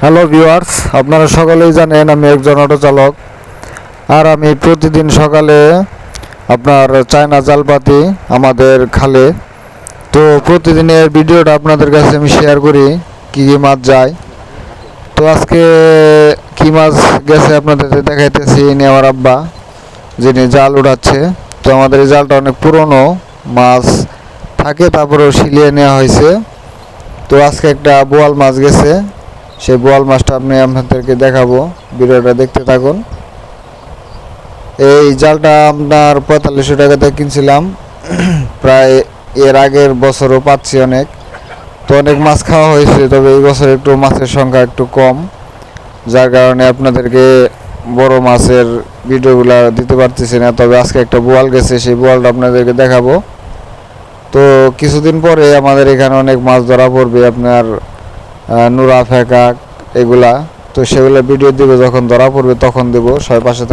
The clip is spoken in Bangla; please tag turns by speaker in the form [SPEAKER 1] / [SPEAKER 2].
[SPEAKER 1] হ্যালো ভিউয়ার্স, আপনারা সকলেই জানেন আমি একজন অটো চালক। আর আমি প্রতিদিন সকালে আপনার চায়না জাল পাতি আমাদের খালে। তো প্রতিদিনের ভিডিওটা আপনাদের কাছে আমি শেয়ার করি কী কী মাছ যায়। তো আজকে কী মাছ গেছে আপনাদের দেখাইতেছি। ইনি আমার আব্বা, যিনি জাল উঠাচ্ছে। তো আমাদের এই জালটা অনেক পুরনো, মাছ থাকে তারপরেও শিলিয়ে নেওয়া হয়েছে। তো আজকে একটা বোয়াল মাছ গেছে, সেই বোয়াল মাছটা আপনাদেরকে দেখাবো, ভিডিওটা দেখতে থাকুন। এই জালটা আপনার 4500 টাকাতে কিনছিলাম, প্রায় এর আগের বছরও পাচ্ছি অনেক। তো অনেক মাছ খাওয়া হয়েছে, তবে এই বছর একটু মাছের সংখ্যা একটু কম, যার কারণে আপনাদেরকে বড় মাছের ভিডিওগুলো দিতে পারতেছি না। তবে আজকে একটা বোয়াল গেছে, সেই বোয়ালটা আপনাদেরকে দেখাবো। তো কিছুদিন পরে আমাদের এখানে অনেক মাছ ধরা পড়বে, আপনার নুরা ফেকা এগুলা। তো সেগুলো ভিডিও দিব, যখন ধরা পড়বে তখন দেবো, সবাই পাশে